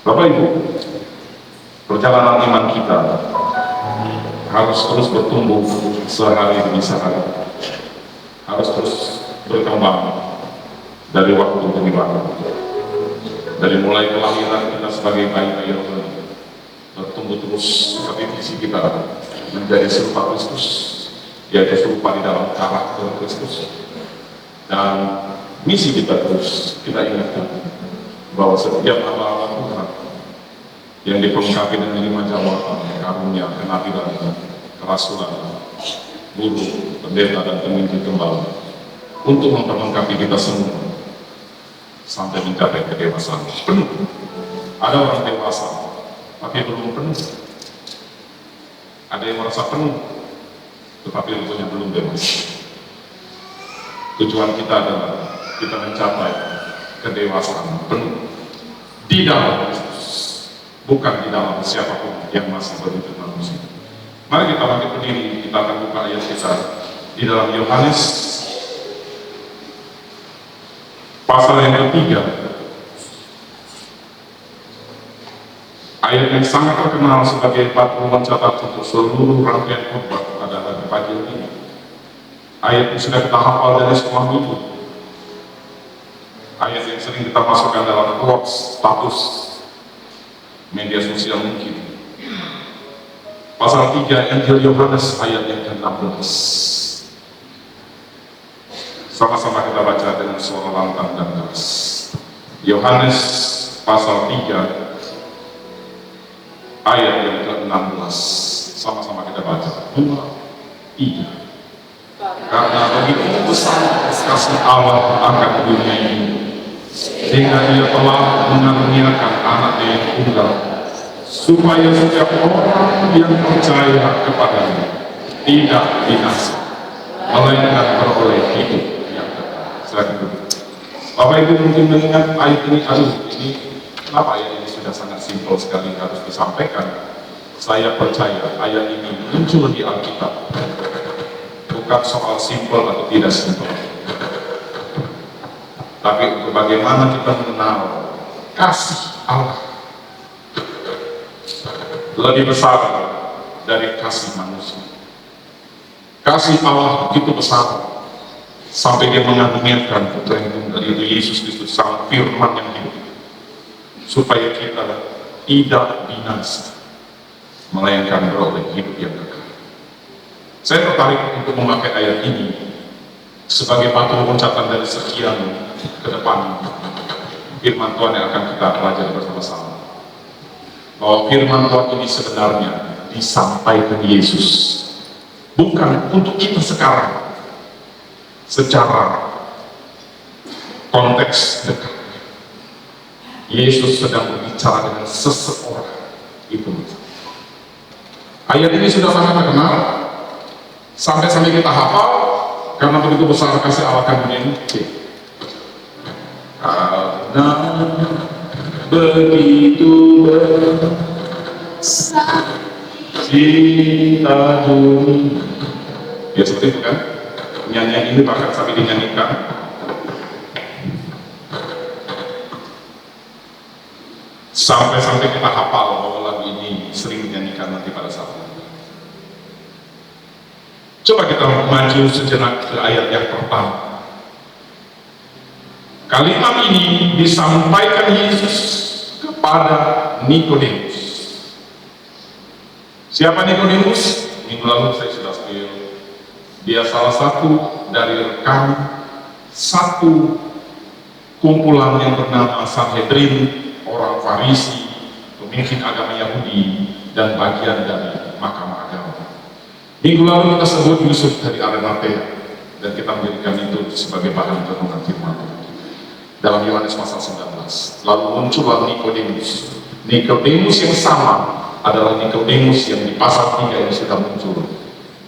Bapak Ibu, perjalanan iman kita harus terus bertumbuh sehari demi sehari, harus terus berkembang dari waktu demi waktu. Dari mulai kelahiran kita sebagai bayi-bayi rohani, bertumbuh terus seperti visi kita menjadi serupa Kristus, yaitu serupa di dalam karakter Kristus. Dan misi kita terus kita ingatkan bahwa setiap hamba Tuhan yang diperlengkapi dengan 5 jawatan karunia, kenabian, kerasulan, guru, pendeta, dan pemimpin kembali untuk memperlengkapi kita semua sampai mencapai kedewasaan penuh. Ada orang dewasa tapi belum penuh, ada yang merasa penuh tetapi rupanya belum dewasa. Tujuan kita adalah kita mencapai kedewasaan penuh di dalam Kristus, bukan di dalam siapapun yang masih berwujud manusia. Mari kita bangkit berdiri, kita akan buka ayat kita di dalam Yohanes pasal yang ketiga, ayat yang sangat terkenal sebagai batu loncatan untuk seluruh rangkaian khotbah pada hari pagi ini. Ayat yang sudah kita hafal dari sekolah minggu, ayat yang sering kita masukkan dalam quotes, status media sosial mungkin. Pasal 3 Injil Yohanes ayat yang ke-16. Sama-sama kita baca dengan suara lantang dan keras. Yohanes pasal 3 ayat yang ke-16. Sama-sama kita baca. 2, 3. Karena begitu besar kasih Allah akan dunia ini, sehingga Dia telah mengaruniakan anaknya yang tunggal, supaya setiap orang yang percaya kepadanya tidak binasa, melainkan beroleh hidup yang kekal. Silakan dulu. Bapak Ibu mungkin mengingat ayat ini, ini kenapa ayat ini sudah sangat simpel sekali harus disampaikan. Saya percaya ayat ini muncul di Alkitab bukan soal simpel atau tidak simpel, tapi untuk bagaimana kita mengenal kasih Allah lebih besar dari kasih manusia. Kasih Allah begitu besar sampai Dia mengaruniakan putra yang tunggal, yaitu Yesus Kristus, Sang Firman yang hidup, supaya kita tidak binasa, melainkan beroleh hidup yang kekal. Saya tertarik untuk memakai ayat ini sebagai batu loncatan dari sekian ke depan firman Tuhan yang akan kita pelajari bersama-sama. Bahwa firman Tuhan ini sebenarnya disampaikan Yesus bukan untuk kita sekarang secara konteks dekat. Yesus sedang berbicara dengan seseorang itu. Ayat ini sudah sangat terkenal sampai kita hafal karena begitu besar kasih Allah akan dunia ini. Karena begitu besar cinta dunia, ya seperti itu kan, nyanyian ini bahkan sampai dinyanyikan. Sampai kita hafal bahwa lagu ini sering dinyanyikan nanti pada saat ini. Coba kita maju sejenak ke ayat yang pertama. Kalimat ini disampaikan Yesus kepada Nikodemus. Siapa Nikodemus? Minggu lalu saya sudah spill. Dia salah satu dari rekan satu kumpulan yang bernama Sanhedrin, orang Farisi, pemimpin agama Yahudi, dan bagian dari mahkamah agama. Minggu lalu kita sebut Yusuf dari Arimatea, dan kita menjadikan itu sebagai bahan renungan firman Tuhan dalam Yohanes pasal 19. Lalu muncullah Nikodemus. Nikodemus yang sama adalah Nikodemus yang di pasal 3 ini sudah muncul.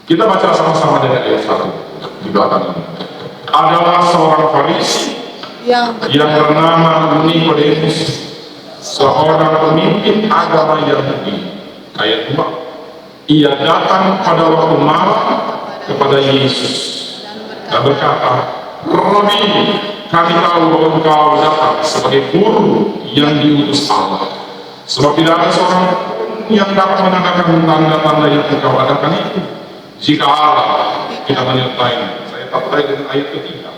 Kita baca sama-sama dari ayat 1 di belakang ini. Adalah seorang Farisi yang bernama Nikodemus, seorang pemimpin agama Yahudi. Ayat 2. Ia datang pada waktu malam kepada Yesus dan berkata, Rabi, kami tahu bahwa engkau datang sebagai guru yang diutus Allah Sebab tidak ada seorang pun yang dapat menandakan tanda-tanda yang engkau adakan itu, jika Allah tidak menyertai. Saya tertarik dengan ayat ketiga.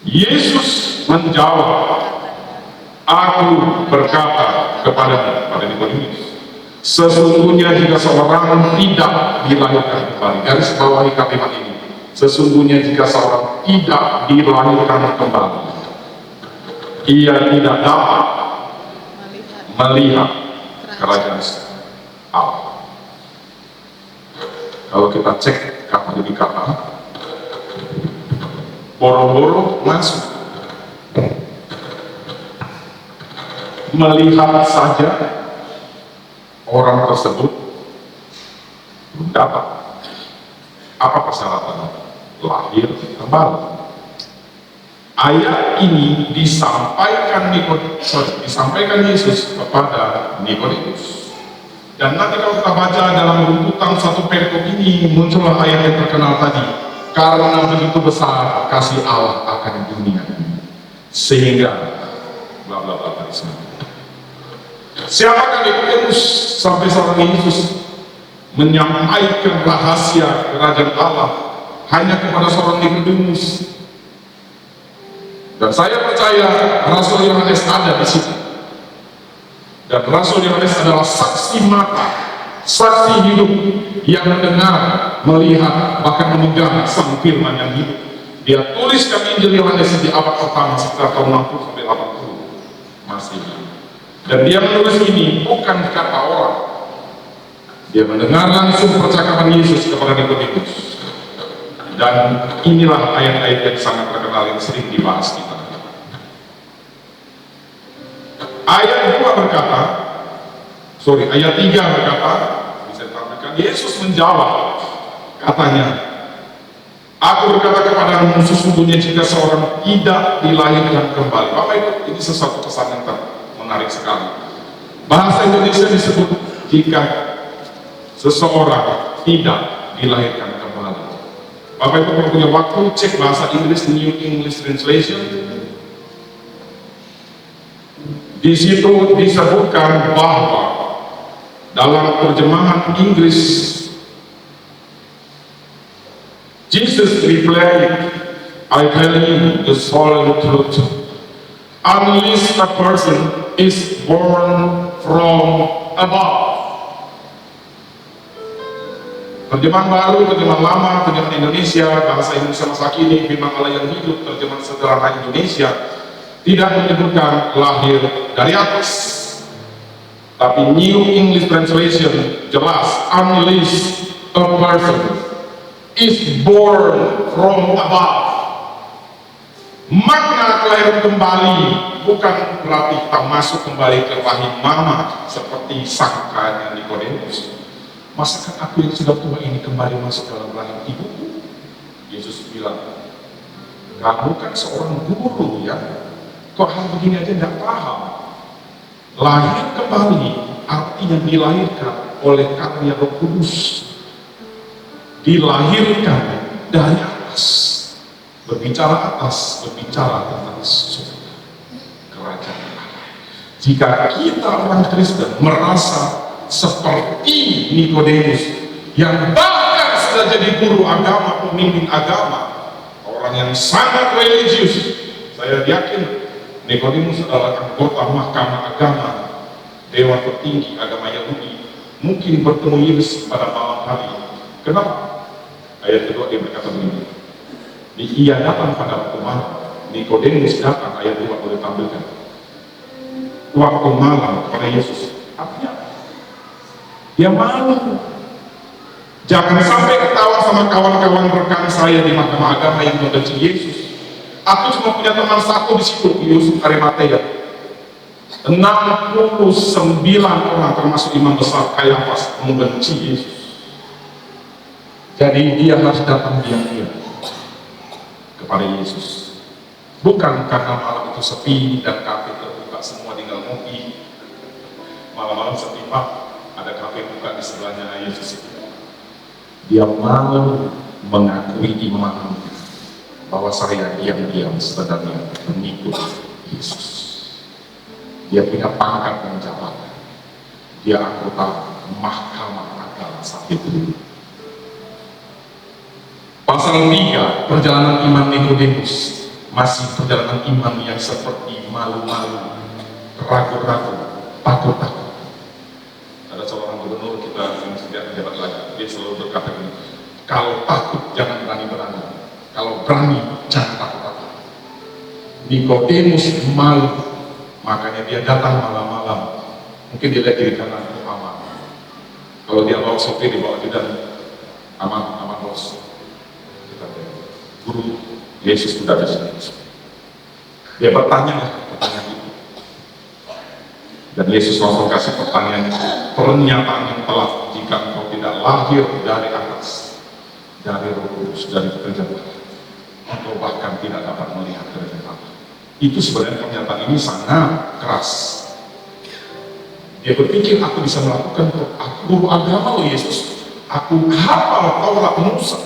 Yesus menjawab, aku berkata kepadamu, pada Nikodemus, sesungguhnya jika seorang tidak dilahirkan kembali, garis bawahi kalimat ini, sesungguhnya jika seorang tidak dilahirkan kembali, ia tidak dapat melihat kerajaan Allah. Kalau kita cek kata demi kata, boro-boro masuk, melihat saja orang tersebut belum dapat. Apa persyaratan? Lahir kembali. Ayat ini disampaikan Yesus kepada Nikodemus. Dan nanti kalau kita baca dalam runtutan satu perikop ini, muncullah ayat yang terkenal tadi, karena begitu besar kasih Allah akan dunia ini, sehingga bla bla bla tadi semua. Siapakah Nikodemus sampai seorang Yesus menyampaikan rahasia kerajaan Allah hanya kepada seorang Nikodemus? Dan saya percaya Rasul Yohanes ada di situ. Dan Rasul Yohanes adalah saksi mata, saksi hidup yang mendengar, melihat, bahkan memegang sang firman yang hidup. Dia tuliskan Injil Yohanes di abad pertama sekitar tahun 60 sampai 80 Masehi. Dan dia menulis ini bukan kata orang. Dia mendengar langsung percakapan Yesus kepada Nikodemus. Dan inilah ayat-ayat yang sangat terkenal yang sering dibahas kita. Ayat 3 berkata, bisa ditampilkan, Yesus menjawab, katanya, aku berkata kepadamu, sesungguhnya jika seorang tidak dilahirkan kembali. Bapak Ibu, ini sesuatu pesan yang menarik sekali. Bahasa Indonesia disebut jika seseorang tidak dilahirkan kembali. Bapak Ibu kalau punya waktu, cek bahasa Inggris, New English Translation. Di situ disebutkan bahwa dalam terjemahan Inggris, Jesus replied, I tell you the solemn truth, unless a person is born from above. Terjemahan baru, terjemahan lama, terjemahan Indonesia, bahasa Indonesia masa kini, firman Allah yang hidup, terjemahan sederhana Indonesia, tidak menyebutkan lahir dari atas. Tapi New English Translation jelas, unless a person is born from above. Makna kelahiran kembali bukan berarti kita masuk kembali ke rahim mama seperti sangkanya Nikodemus. Masakan aku yang sudah tua ini kembali masuk dalam rahim ibuku? Yesus bilang, kamu kan seorang guru ya, kok hal begini aja tidak paham? Lahir kembali artinya dilahirkan oleh karya Roh Kudus, dilahirkan dari atas. Berbicara atas, berbicara tentang surga, kerajaan Allah. Jika kita orang Kristen merasa seperti Nikodemus yang bahkan sudah jadi guru agama, pemimpin agama, orang yang sangat religius, saya yakin Nikodemus adalah anggota mahkamah agama, dewan tertinggi agama Yahudi, mungkin bertemu Yesus pada malam hari. Kenapa? Ayat kedua dia berkata begini, ia datang pada waktu malam. Nikodemus datang, ayat 2 boleh tampilkan, waktu malam kepada Yesus. Artinya dia malu. Jangan sampai ketawa sama kawan-kawan rekan saya di mahkamah agama yang membenci Yesus. Aku cuma punya teman satu di situ, Yusuf Arimatea. 69 orang termasuk imam besar Kayafas membenci Yesus. Jadi dia harus datang diam-diam kepada Yesus. Bukan karena malam itu sepi dan kafe terbuka semua tinggal ngopi. Malam-malam sepi Pak, ada kafe buka di sebelahnya Yesus. Dia mau mengakui iman bahwa saya diam-diam sebenarnya mengikut Yesus. Dia punya pangkat dan jabatan. Dia anggota Mahkamah Agama Sanhedrin. Pasal 3, perjalanan iman Nikodemus, masih perjalanan iman yang seperti malu-malu, ragu-ragu, takut-takut. Ada seorang gubernur kita yang sejak menjabat lagi, dia selalu berkata ini, kalau takut jangan berani-berani, kalau berani jangan takut-takut. Nikodemus malu, makanya dia datang malam-malam. Mungkin dia lihat kiri kanan itu aman. Kalau dia bawa sopir, dibawa tidak aman bos. Kita lihat, guru Yesus sudah di sini. Dia bertanya pertanyaan itu, dan Yesus langsung kasih pertanyaan itu, pernyataan yang telah, jika engkau tidak lahir dari atas, dari Roh Kudus, dari pekerjaan Allah, engkau bahkan tidak dapat melihat kerajaan Allah. Itu sebenarnya pernyataan ini sangat keras. Dia berpikir, aku bisa melakukan, aku guru agama loh Yesus, aku hafal Taurat Musa,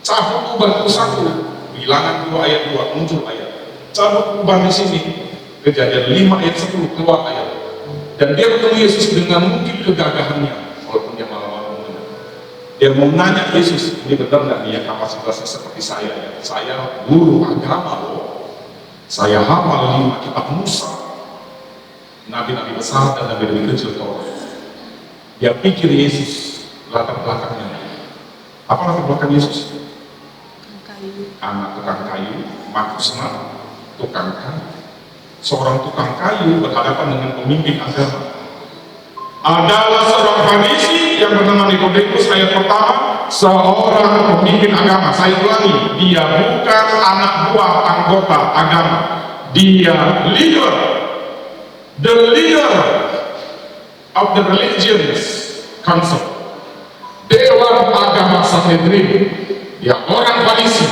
cabut ubah satu, Bilangan 2 ayat 2 muncul ayat, cabut ubah di sini, Kejadian 5 ayat 10 keluar ayat. Dan dia bertemu Yesus dengan mungkin kegagahannya, walaupun dia malam-malam dia mau nanya Yesus, ini benar nggak dia kapasitasnya seperti saya ya? Saya guru agama loh, saya hafal 5 kitab Musa, nabi-nabi besar dan nabi-nabi kecil Taurat. Dia pikir Yesus latar belakangnya. Apa latar belakang Yesus? Anak tukang kayu, maksudnya tukang kayu. Seorang tukang kayu berhadapan dengan pemimpin agama. Adalah seorang Farisi yang bernama Nikodemus, ayat pertama, seorang pemimpin agama. Saya ulangi, dia bukan anak buah anggota agama, dia leader, the leader of the religious council, dewan agama Sanhedrin. Dia orang Farisi.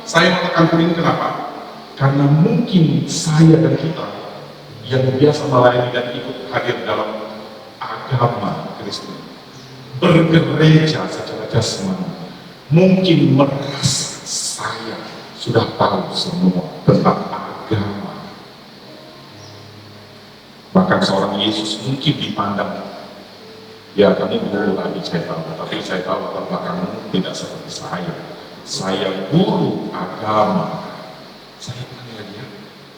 Saya mengatakan ini kenapa? Karena mungkin saya dan kita yang biasa melayani dan ikut hadir dalam agama Kristen, bergereja secara jasmani, mungkin merasa saya sudah tahu semua tentang agama. Bahkan seorang Yesus mungkin dipandang, ya kamu guru tadi saya tahu, tapi saya tahu latar belakangmu tidak seperti saya guru agama. Saya ulangi lagi ya,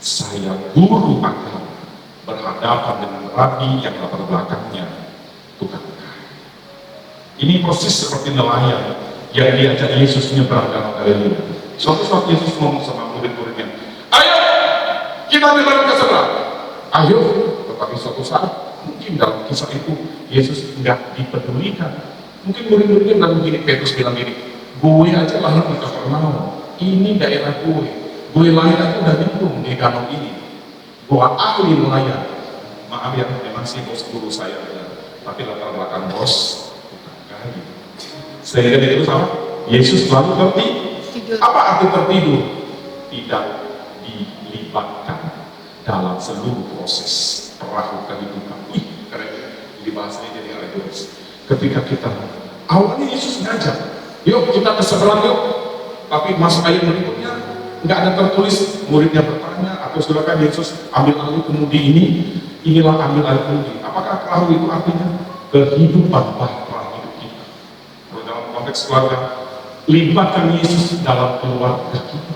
saya guru agama, berhadapan dengan rabi yang latar belakangnya tukang kayu. Ini persis seperti nelayan yang diajak Yesus menyeberang danau Galilea. Suatu saat Yesus ngomong sama murid-muridnya, ayo kita nyeberang ke seberang. Ayo, tetapi suatu saat mungkin dalam kisah itu Yesus nggak dipedulikan. Mungkin murid-muridnya bilang begini, Petrus bilang gini, gue aja lahir di Kapernaum, ini daerah gue lahir aja udah bingung di danau ini, gue ahli nelayan. Maaf ya, memang sih bos guru saya, tapi latar belakang bos bukan kayu. Sehingga itu sama, Yesus selalu tertidur. Apa arti tertidur? Tidak dilibatkan dalam seluruh proses perahu kehidupan. Keren, jadi bahasanya jadi alegoris. Ketika kita awalnya Yesus ngajak, yuk kita ke seberang yuk, tapi masuk ayat berikutnya nggak ada tertulis. Muridnya bertanya, atau silakan Yesus ambil alih kemudi ini, inilah ambil alih kemudi. Apakah perahu itu artinya kehidupan bahtera hidup kita? Kalau dalam konteks keluarga, libatkan Yesus dalam keluarga kita.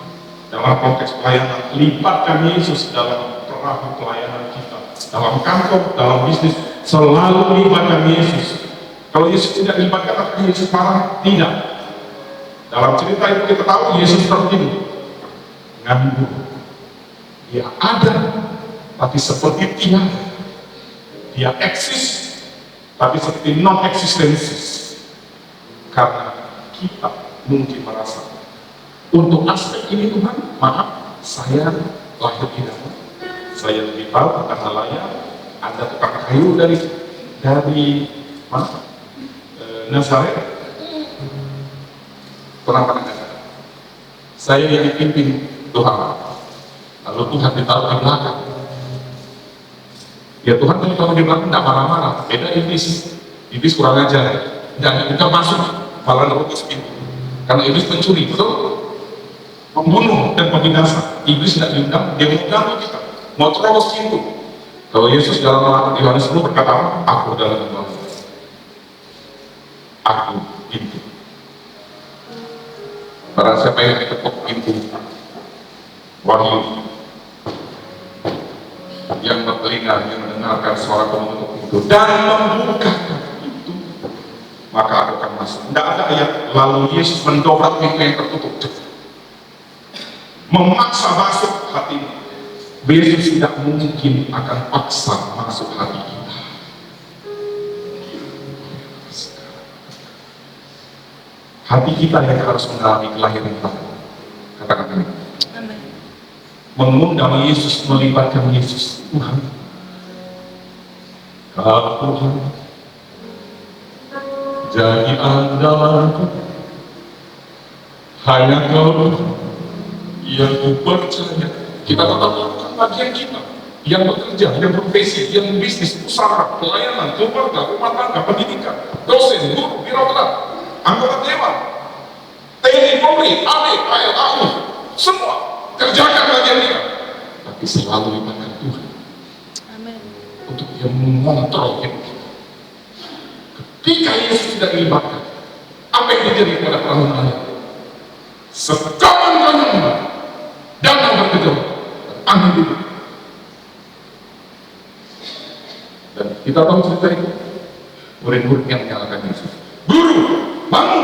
Dalam konteks pelayanan, libatkan Yesus dalam perahu pelayanan kita. Dalam kantor, dalam bisnis, selalu libatkan Yesus. Kalau Yesus tidak dilibatkan, apakah Yesus marah? Tidak. Dalam cerita itu kita tahu Yesus tertidur, nganggur. Dia ada, tapi seperti tiada. Dia eksis, tapi seperti non-eksistensis. Karena kita mungkin merasa, untuk aspek ini Tuhan, maaf, saya lahir di danau, saya lebih tahu tentang nelayan. Ada tukang kayu dari mana? Nazaret. Kurang pernah dengar. Saya yang dipimpin Tuhan, lalu Tuhan ditaruh di belakang. Ya Tuhan kalau ditaruh di belakang tidak marah-marah. Beda iblis. Iblis kurang ajar. Tidak masuk, malah nerobos pintu. Karena iblis pencuri, betul? Pembunuh dan pembinasa. Iblis tidak diundang, dia mau ganggu kita, mau terobos pintu. Kalau Yesus dalam Yohanes 10 berkata, aku dalam bangunan, aku pintu. Barang siapa yang ketuk pintu, Wahyu, yang bertelinga, yang mendengarkan suara pengetuk pintu dan membukakan pintu, maka aku akan masuk. Tidak ada ayat lalu Yesus mendobrak pintu yang tertutup, memaksa masuk hatimu. Yesus tidak mungkin akan paksa masuk hati kita. Hati kita yang harus mengalami kelahiran baru. Katakan amin. Mengundang Yesus, melibatkan Yesus. Tuhan, kalau Tuhan jadi andalanku, hanya Kau yang ku percaya. Kita tetap lakukan bagian kita, yang bekerja, yang profesi, yang bisnis, usaha, pelayanan, keluarga, rumah tangga, pendidikan, dosen, guru, birokrat, anggota dewan, TNI, Polri, AD, ALAU, semua kerjakan bagian kita, tapi selalu libatkan Tuhan. Amin. Untuk Dia mengontrol hidup kita. Ketika Yesus tidak dilibatkan, apa yang terjadi pada perahu nelayan? Sekawan kanan danau bergejolak, angin duduk. Dan kita tahu cerita itu, murid-murid yang menyalahkan Yesus. Guru, bangun!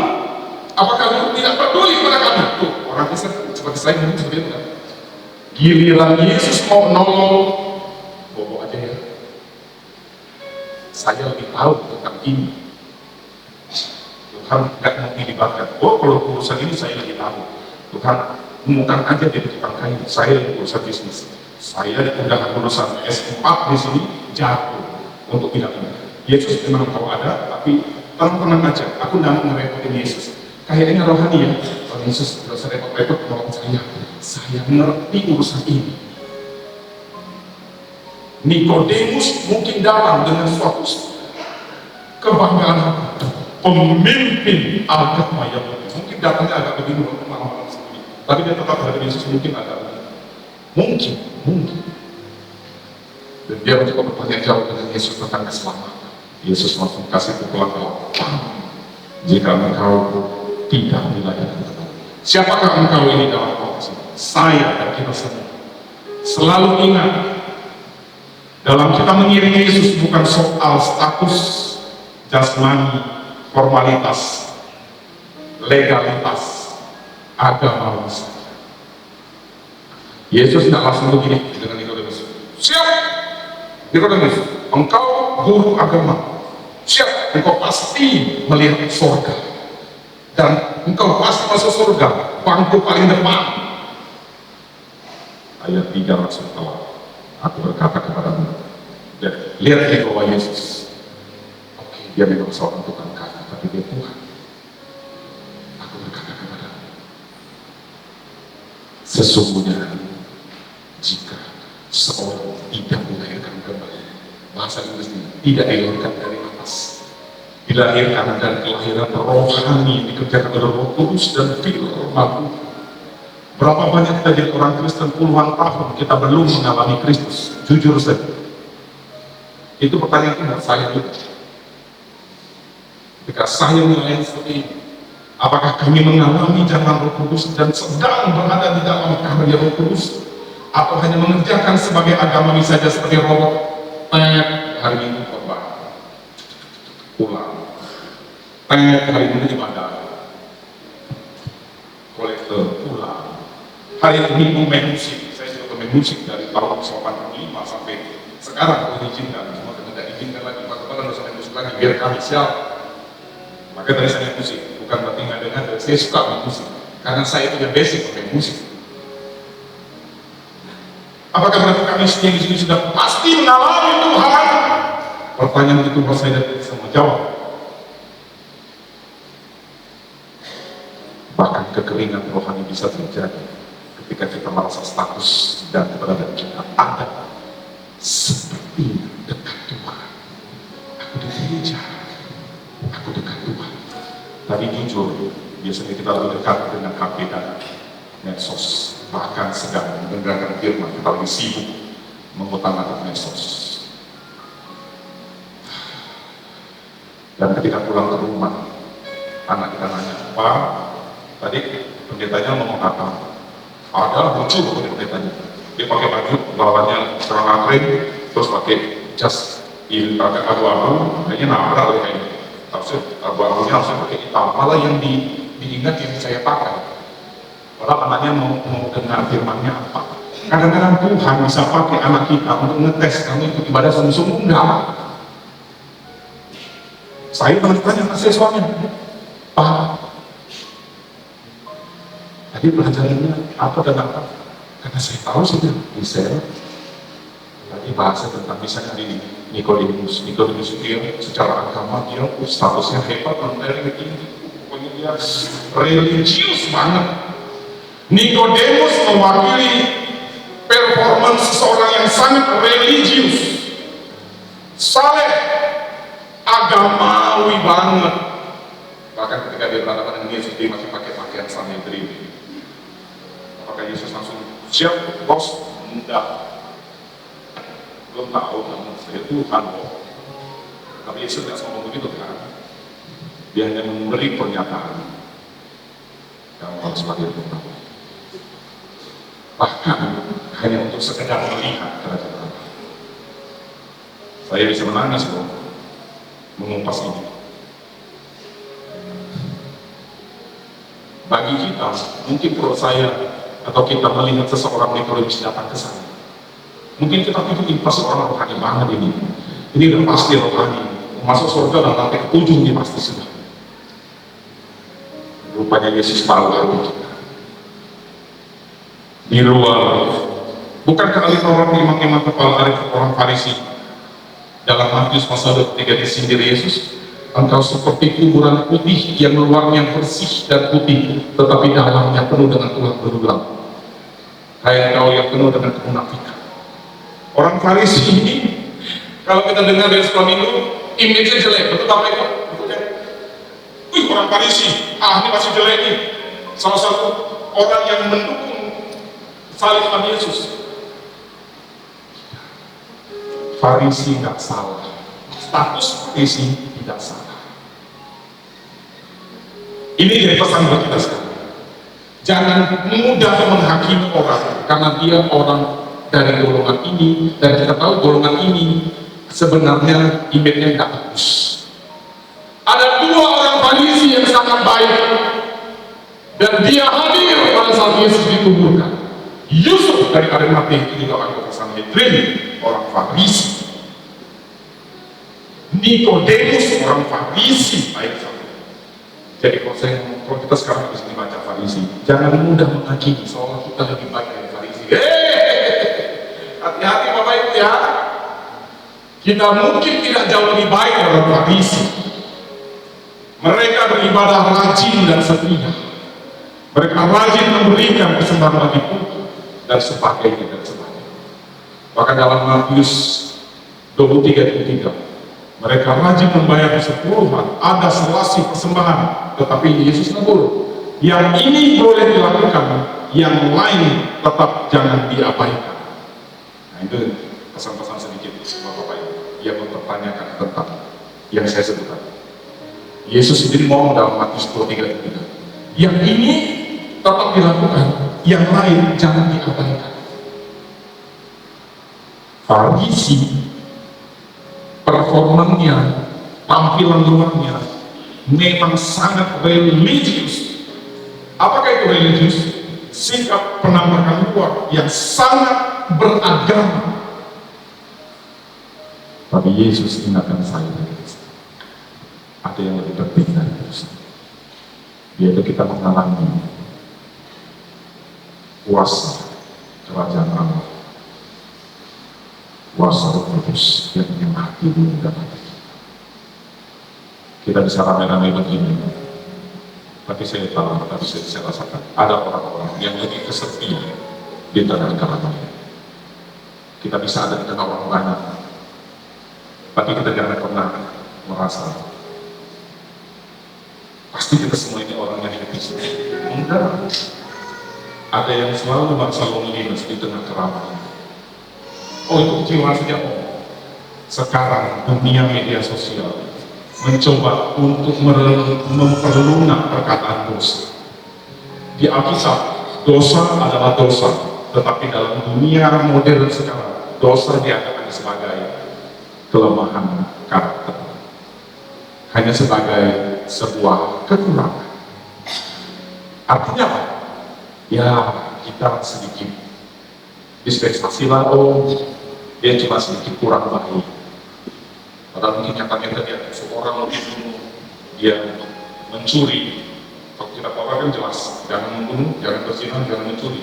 Apakah Guru tidak peduli pada kami? Tuh, orang Kristen seperti saya mungkin seperti itu kan. Giliran Yesus mau nolong, bobo aja ya. Saya lebih tahu tentang ini. Tuhan nggak mau dilibatkan. Oh, kalau urusan ini saya lebih tahu. Tuhan umumkan aja jadi tukang kayu. Saya yang urusan bisnis. Saya udah urusan S4 di sini jatuh untuk tidak ini. Yesus memang tahu ada, tapi tenang aja. Aku nggak mau ngerepotin Yesus. Kayaknya rohani ya. Kalau Yesus tidak usah repot-repot nolong saya. Saya ngerti urusan ini. Nikodemus mungkin datang dengan suatu kebanggaan, pemimpin agama yang mungkin datangnya agak lebih dulu malam-malam sendiri, tapi dia tetap dari Yesus mungkin agak mungkin dan dia mencoba bertanya jawab dengan Yesus tentang keselamatan. Yesus langsung kasih pukulan telak, jika engkau tidak dilayani. Siapakah engkau ini dalam konteks ini? Saya dan kita semua. Selalu ingat, dalam kita mengiringi Yesus bukan soal status jasmani, formalitas, legalitas, agama. Yesus tidak langsung begini dengan Nikodemus. Siap, Nikodemus, engkau guru agama. Siap, engkau pasti melihat surga. Dan engkau pasti masuk surga, bangku paling depan. Ayat 3 langsung telah. Aku berkata kepadamu, lihat di bawah Yesus. Oke, dia memang seorang tukang kayu, tapi dia Tuhan. Aku berkata kepadamu, sesungguhnya jika seorang tidak dilahirkan kembali, bahasa Inggrisnya tidak dilahirkan dari atas, dilahirkan dan kelahiran rohani dikerjakan oleh Roh Kudus dan firman. Berapa banyak kita jadi orang Kristen puluhan tahun kita belum mengalami Kristus? Jujur saja, itu pertanyaan benar saya juga. Ketika saya melayani seperti ini, apakah kami mengalami jalan Roh Kudus dan sedang berada di dalam karya Roh Kudus, atau hanya mengerjakan sebagai agamawi saja seperti robot? Hari Minggu khotbah, pulang. Hari Minggu ibadah, kolektor, pulang. Hari Minggu main musik, saya sudah main musik dari tahun 85 sampai sekarang. Kalau diizinkan, cuma tidak diizinkan lagi, maka kalau harus main musik lagi biar kami siap. Maka dari saya main musik, bukan berarti nggak dengar, saya suka main musik karena saya punya basic main musik. Apakah berarti kami di sini sudah pasti mengalami Tuhan? Pertanyaan itu saya tidak bisa menjawab. Bahkan kekeringan rohani bisa terjadi ketika kita merasa status dan keberadaan kita ada seperti dekat Tuhan. Aku di gereja, aku dekat Tuhan. Tapi jujur, biasanya kita lebih dekat dengan HP dan medsos. Bahkan sedang mendengarkan firman, kita lebih sibuk mengutamakan medsos. Dan ketika pulang ke rumah, anak kita nanya, Pak, tadi pendetanya ngomong apa? Ada lucu pendetanya. Dia pakai baju bawahnya celana krim, terus pakai jas pakai abu-abu, kayaknya nabrak oleh kayak gitu. Harusnya abu-abunya harusnya pakai hitam. Malah yang diingat yang saya pakai. Padahal anaknya mau dengar firmannya apa. Kadang-kadang Tuhan bisa pakai anak kita untuk ngetes kamu ikut ibadah sungguh-sungguh enggak. Saya pernah tanya ke siswanya, Pak, tadi pelajarannya apa dan apa? Karena saya tahu sudah bisa. Tadi bahasa tentang misalnya di Nikodemus itu dia secara agama dia statusnya hebat dan dari tinggi, pokoknya dia religius banget. Nikodemus mewakili performance seseorang yang sangat religius, saleh, agamawi banget. Bahkan ketika dia berhadapan dengan Yesus, dia masih pakai pakaian Sanhedrin. Apakah Yesus langsung siap, bos? Enggak. Belum tahu, namun saya Tuhan kok. Tapi Yesus tidak ngomong begitu kan? Dia hanya memberi pernyataan. Kamu harus lahir kembali. Bahkan hanya untuk sekedar melihat kerajaan Allah. Saya bisa menangis kok mengumpas ini. Bagi kita, mungkin kalau saya atau kita melihat seseorang Nikodemus datang ke sana, mungkin kita pikir pasti orang rohani banget ini. Ini udah pasti rohani. Masuk surga dan nanti ke ujung ini pasti sudah. Rupanya Yesus tahu hati kita. Di luar, bukankah ahli Taurat imam-imam kepala arif orang Farisi dalam Matius pasal 23 disindir Yesus, engkau seperti kuburan putih yang luarnya bersih dan putih, tetapi dalamnya penuh dengan tulang belulang. Hai engkau yang penuh dengan kemunafikan. Orang Farisi ini, kalau kita dengar dari sekolah minggu, image-nya jelek, betul apa itu? Wih, orang Farisi, ini masih jelek nih. Salah satu orang yang mendukung salib Yesus. Farisi tidak salah, status Farisi tidak salah. Ini jadi pesan buat kita sekarang. Jangan mudah menghakimi orang karena dia orang dari golongan ini, dan kita tahu golongan ini sebenarnya image-nya tidak bagus. Ada dua orang Farisi yang sangat baik, dan dia hadir pada saat Yesus dikuburkan. Yusuf dari Arimatea itu juga anggota Sanhedrin, orang Farisi. Nikodemus orang Farisi, baik sama. Jadi kalau kita sekarang di sini baca Farisi, jangan mudah menghakimi seolah kita lebih baik dari Farisi. Hati-hati Bapak Ibu ya. Kita mungkin tidak jauh lebih baik dari orang Farisi. Mereka beribadah rajin dan setia. Mereka rajin memberikan persembahan bagi Tuhan dan sebagainya dan sebagainya. Bahkan dalam Matius 23:3, mereka rajin membayar kesepuluhan, ada selasih persembahan, tetapi Yesus negur, yang ini boleh dilakukan, yang lain tetap jangan diabaikan. Nah itu pesan-pesan sedikit Bapak Ibu yang mempertanyakan tentang yang saya sebutkan. Yesus sendiri ngomong dalam Matius 23:3, yang ini tetap dilakukan, yang lain jangan diabaikan. Farisi, performanya, tampilan luarnya memang sangat religius. Apakah itu religius? Sikap penampakan luar yang sangat beragama. Tapi Yesus ingatkan saya, ada yang lebih penting dari itu, yaitu kita mengalami kuasa kerajaan Allah, kuasa Roh Kudus yang menyemati bumi dan hati kita. Bisa ramai-ramai begini, tapi saya tahu, tapi saya rasakan ada orang-orang yang lebih kesepian di tengah keramaian. Kita bisa ada di tengah orang banyak, tapi kita jangan pernah merasa pasti kita semua ini orang yang hidup di sini. Enggak. Ada yang selalu merasa loneliness di tengah keramaian. Oh itu kecewa saja. Sekarang dunia media sosial mencoba untuk memperlunak perkataan dosa. Di Alkitab, dosa adalah dosa, tetapi dalam dunia modern sekarang, dosa dianggap sebagai kelemahan karakter, hanya sebagai sebuah kekurangan. Artinya apa? Ya, kita sedikit dispensasi lah, dia cuma sedikit kurang baik. Padahal mungkin nyatanya terjadi seorang lebih dulu dia mencuri. Kalau kita Taurat kan jelas, jangan membunuh, jangan berzina, jangan mencuri.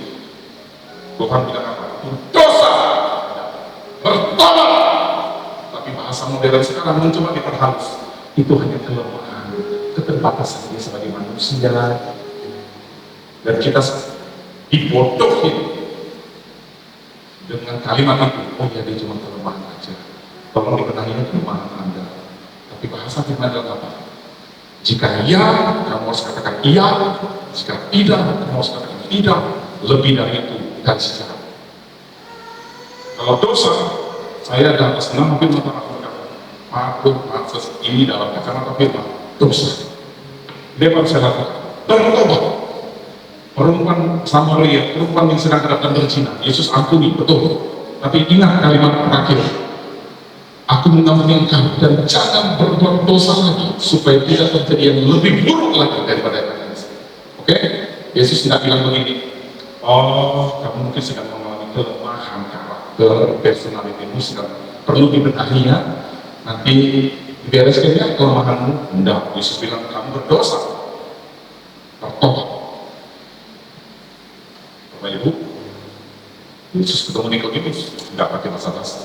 Tuhan bilang apa? Dosa, bertobat. Tapi bahasa modern sekarang mencoba diperhalus. Itu hanya kelemahan, keterbatasan dia sebagai manusia. Dan kita dibodohin dengan kalimat itu. Oh ya, dia cuma kelemahan aja. Tolong dibenahi kelemahan Anda. Tapi bahasa firman adalah apa? Jika iya, kamu harus katakan iya. Jika tidak, kamu harus katakan tidak. Lebih dari itu dan sejarah. Kalau dosa, saya dalam senang firman Tuhan Paulus ini dalam kacamata firman dosa. Dia baru saya lakukan. Bertobat. Perempuan Samaria, perempuan yang sedang datang berzina, Yesus ampuni, betul. Tapi ingat kalimat terakhir, aku mengampuni engkau dan jangan berbuat dosa lagi, supaya tidak terjadi yang lebih buruk lagi daripada yang ada. Oke? Yesus tidak bilang begini, oh, kamu mungkin sedang mengalami kelemahan karakter, personalitimu sedang perlu dibenahinya, nanti dibereskan ya kelemahanmu. Enggak, Yesus bilang kamu berdosa, bertobat. Bapak Ibu, Yesus ketemu Nikodemus, enggak pakai basa-basi.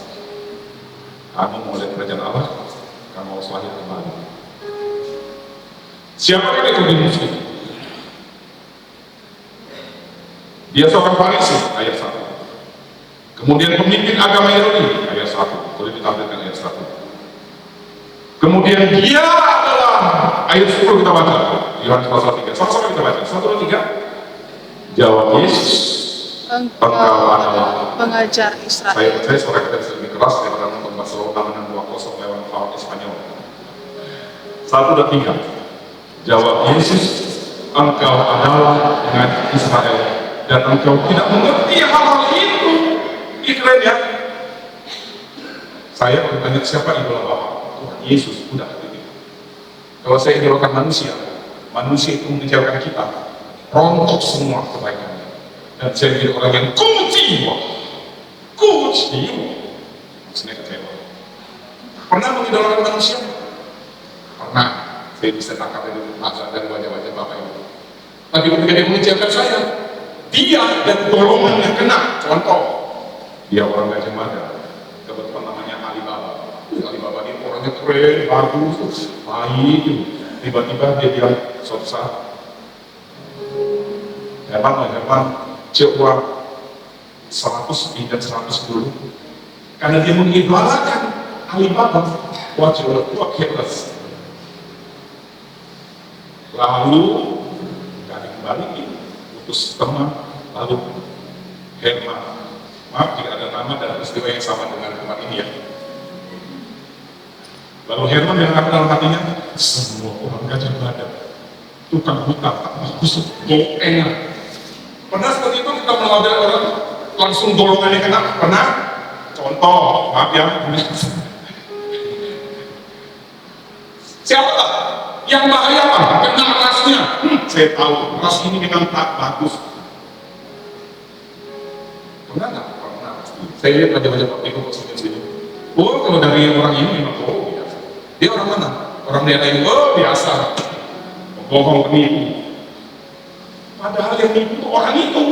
Kamu mau lihat kerajaan Allah, kamu harus lahir kembali. Siapakah Nikodemus itu? Dia seorang Farisi, ayat 1. Kemudian pemimpin agama Yahudi, ayat 1. Boleh ditampilkan ayat 1. Kemudian dia adalah, ayat 10 kita baca, Yohanes pasal 3. Sama-sama kita baca, 1, 2, 3. Jawab Yesus, engkau adalah pengajar Israel. Saya percaya suara kita bisa lebih keras daripada nonton Barcelona menang 2-0 lewat lawan Spanyol. 1 dan 3. Jawab Yesus, engkau adalah pengajar Israel dan engkau tidak mengerti hal-hal itu. Ini keren ya. Saya bertanya siapa idola Bapak? Tuhan Yesus. Udah gitu. Kalau saya idolakan manusia, manusia itu mengecewakan kita, rontok semua kebaikannya. Dan saya menjadi orang yang kuciwa, maksudnya kecewa. Pernah mengidolakan manusia? Pernah. Saya bisa tangkap dari wajah-wajah Bapak Ibu. Tapi ketika dia mengecewakan saya, dia dan golongan yang kena. Contoh, dia orang Gajah Mada, kebetulan namanya Alibaba. Alibaba ini orangnya keren, bagus, baik. Tiba-tiba dia bilang suatu saat, Herman, cek uang 100 dan 100 dulu. Karena dia mengidolakan Alibaba, wajah tua careless. Lalu, gak dikembalikan, putus teman, lalu Herman. Maaf jika ada nama dan peristiwa yang sama dengan tempat ini ya. Lalu Herman yang ada dalam hatinya, semua orang Gajah Mada, tukang hutang, tak bagus, enak. Pernah seperti itu kita melalui orang langsung golongannya kena? Pernah? Contoh, maaf ya. Siapa tak? Yang bahaya apa? Kena rasnya. Saya tahu, ras ini memang tak bagus. Pernah nggak? Pernah. Saya lihat wajah-wajah Pak Eko sini. Oh, kalau dari orang ini memang biasa. Dia orang mana? Orang daerah yang biasa. Bohong penipu. Padahal yang nipu itu orang itu,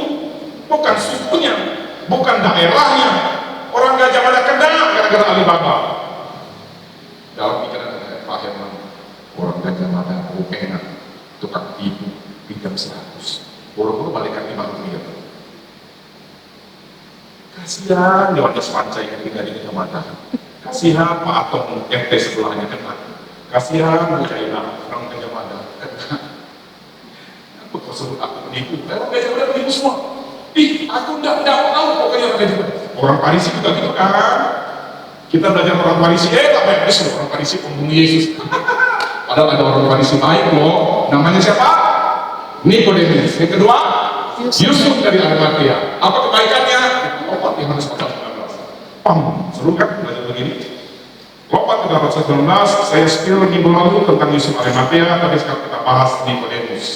bukan sukunya, bukan daerahnya. Orang Gajah Mada kena gara-gara Alibaba. Dalam pikiran Pak Herman, orang Gajah Mada enak, tukang tipu, pinjam 100. Boro-boro balikan 5 miliar. Kasihan warga Sepanjang yang tinggal di Gajah Mada. Kasihan Pak Atom RT sebelahnya kena. Kasihan Bu Jaina, orang Gajah Mada kena. Kau sebut aku penipu, orang Gajah Mada penipu semua. Aku tidak tahu pokoknya orang Gajah Mada. Orang Parisi juga gitu kan. Kita belajar orang Parisi, tak baik orang Parisi pembunuh Yesus. Padahal ada orang Farisi baik loh, namanya siapa? Nikodemus. Yang kedua, Yusuf dari Arimatea. Apa kebaikannya? Lompat Yohanes pasal 19. Seru kan belajar begini? Lompat ke pasal 19, saya spill minggu lalu tentang Yusuf Arimatea, tapi sekarang kita bahas Nikodemus.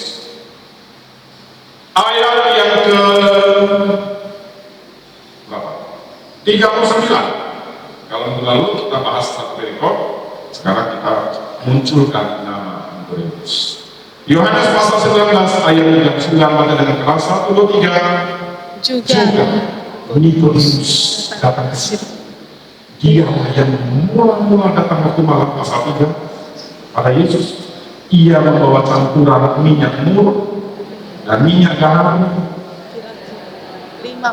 Ayat yang ke berapa? 39. Kalau minggu lalu kita bahas satu perikop, sekarang kita munculkan nama Nikodemus. Yohanes pasal 19 ayat 39 baca dengan keras 1, 2, 3. Juga Nikodemus datang ke situ. Dia yang mula-mula datang waktu malam pasal 3 pada Yesus. Ia membawa campuran minyak mur dan minyak garam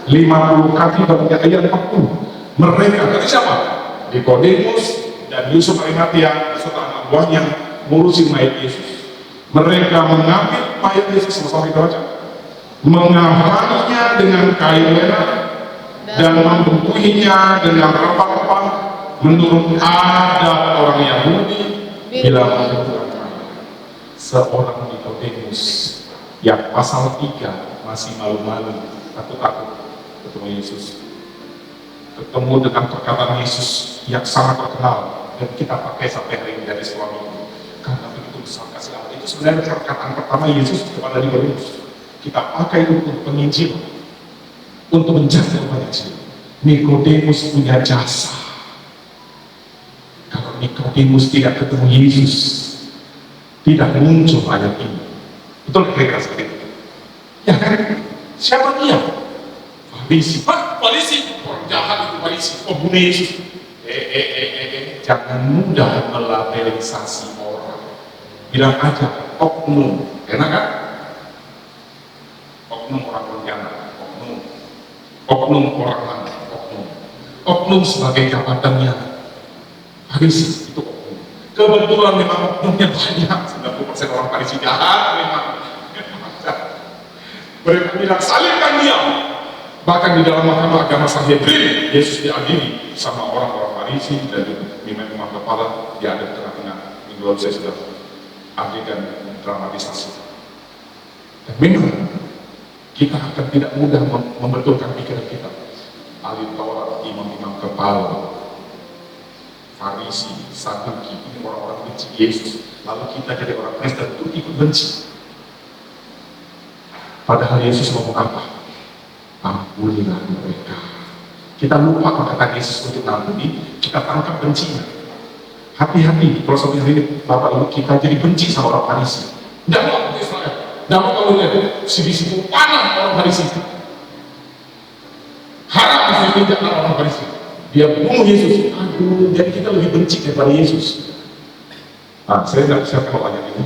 50 kaki bagian ayat 40. Mereka tadi siapa? Nikodemus dan Yusuf Arimatea serta anak buahnya ngurusin mayat Yesus. Mereka mengambil mayat Yesus, sama-sama kita baca, mengawalinya dengan kain merah dan membungkuinya dengan rempah-rempah menurut adat orang Yahudi bila menguburkan mayat. Seorang Nikodemus yang pasal 3 masih malu-malu, takut-takut ketemu Yesus, ketemu dengan perkataan Yesus yang sangat terkenal dan kita pakai sampai hari ini dari sekolah minggu, karena begitu besar kasih Allah. Itu sebenarnya perkataan pertama Yesus kepada Nikodemus. Kita pakai untuk penginjil, untuk menjaga umat kecil. Nikodemus punya jasa. Kalau Nikodemus tidak ketemu Yesus, tidak muncul ayat ini. Betul kira-kira seperti itu. Ya kan? Siapa dia? Farisi. Farisi? Orang jahat itu Farisi. Bunuh Yesus. Jangan mudah melabelisasi orang. Bilang aja oknum. Enak kan? Oknum orang berkhianat. Oknum orang mana? Oknum sebagai jabatannya Farisi itu oknum. Kebetulan memang oknumnya banyak. 90% orang Farisi jahat memang. Mereka bilang salibkan dia. Bahkan di dalam mahkamah agama Sanhedrin, Yesus diadili sama orang-orang Farisi dan imam kepala. Dia ada di tengah-tengah. Minggu lalu saya sudah adegan dramatisasi. Dan memang kita akan tidak mudah membetulkan pikiran kita. Ahli Taurat, imam-imam kepala, Farisi, Saduki, ini orang-orang benci Yesus. Lalu kita jadi orang Kristen itu ikut benci. Padahal Yesus ngomong apa? Ampunilah mereka. Kita lupa perkataan Yesus untuk ampuni, kita tangkap bencinya. Hati-hati, kalau sampai hari ini Bapak Ibu kita jadi benci sama orang Farisi. Tidak mau ke Israel. Tidak mau kalau lihat situ panah orang Farisi. Haram ditindak orang Farisi. Dia bunuh Yesus. Aduh, jadi kita lebih benci daripada Yesus. Nah, saya tidak bisa kalau banyak ini.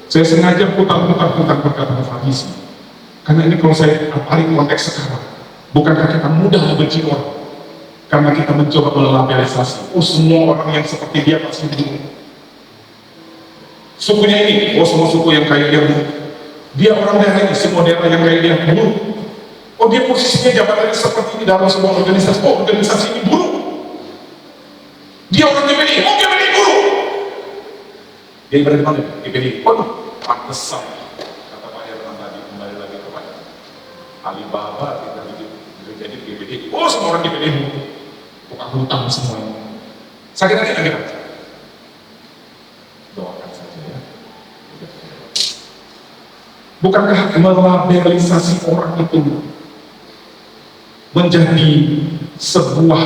Saya sengaja putar-putar tentang perkataan Farisi. Karena ini kalau saya tarik konteks sekarang, bukankah kita mudah membenci orang? Karena kita mencoba melabelisasi. Oh, semua orang yang seperti dia pasti bunuh. Sukunya ini, oh semua suku yang kayak dia bunuh. Dia orang daerah ini, semua daerah yang kayak dia bunuh. Oh dia posisinya jabatannya seperti ini dalam sebuah organisasi. Oh organisasi ini bunuh. Dia orang DPD, oh DPD bunuh. Dia berada di mana? DPD. Waduh, pantesan. Kata Pak Herman tadi kembali lagi kepada Alibaba kita jadi DPD. Oh semua orang DPD bunuh. Tukang hutang semuanya. Sakit hati. Doakan saja ya. Bukankah melabelisasi orang itu menjadi sebuah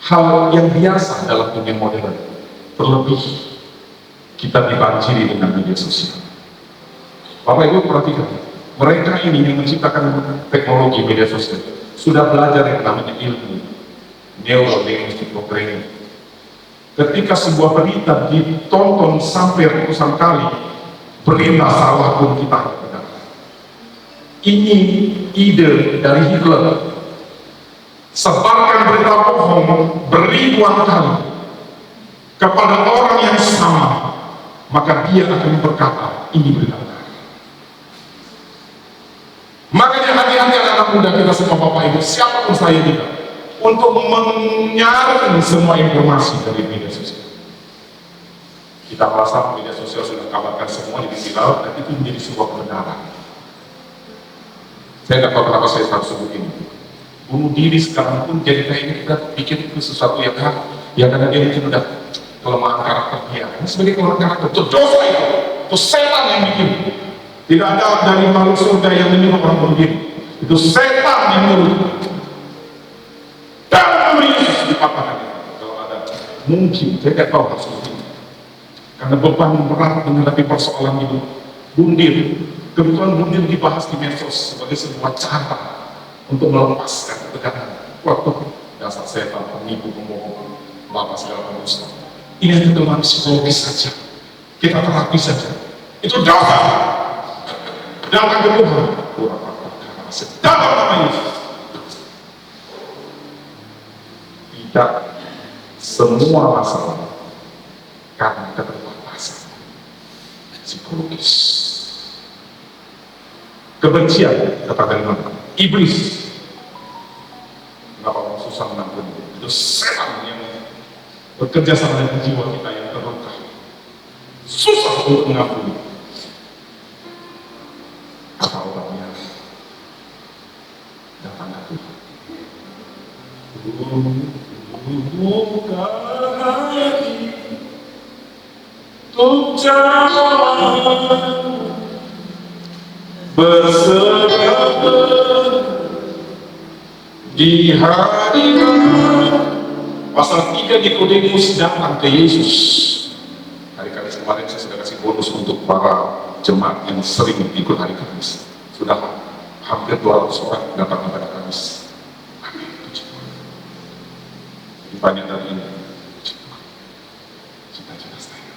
hal yang biasa dalam dunia modern? Terlebih kita dibanjiri dengan media sosial. Bapak Ibu perhatikan, mereka ini yang menciptakan teknologi media sosial sudah belajar yang namanya ilmu neurolinguistic programming. Ketika sebuah berita ditonton sampai ratusan kali, berita salah pun kita benar. Ini ide dari Hitler. Sebarkan berita bohong beribuan kali kepada orang yang sama, maka dia akan berkata ini berita benar. Makanya hati-hati anak-anak muda kita semua, Bapak Ibu, siapapun saya kita, untuk menyaring semua informasi dari media sosial. Kita merasa media sosial sudah kabarkan semua jadi viral, dan itu menjadi sebuah kebenaran. Saya nggak tahu kenapa saya harus sebut ini. Bunuh diri sekarang pun jadi kayaknya kita pikir itu sesuatu yang hak, ya karena dia mungkin udah kelemahan karakter dia. Ini sebagai kelemahan karakter, itu dosa itu setan yang bikin. Tidak ada dari makhluk surga yang menyuruh orang bunuh diri. Itu setan yang menyuruh. Dan Yesus dipatahkan. Kalau ada mungkin, saya tidak tahu harus seperti itu. Karena beban berat menghadapi persoalan hidup. Bunuh diri. Kebetulan bunuh diri dibahas di medsos sebagai sebuah cara untuk melepaskan tekanan. Waktu dasar setan, penipu, pembohong, bapak segala macam. Ini hanya kelemahan psikologis saja. Kita terapi saja. Itu dosa. Dalam Tuhan, dalam nama Yesus. Tidak semua masalah karena keterbatasan psikologis. Kebencian, katakan mana? Iblis. Kenapa orang susah mengampuni? Itu setan yang bekerja sama dengan jiwa kita yang terluka. Susah untuk mengampuni. Apa orangnya datang ke Tuhan. Buka hati untuk jalan berserah di hadirat. Pasal 3 Nikodemus datang ke Yesus. Hari Kamis kemarin saya sudah kasih bonus untuk para jemaat yang sering ikut hari Kamis. Sudah hampir 200 orang datang pada Kamis. Amin. Lebih banyak dari ini. Cita-cita saya.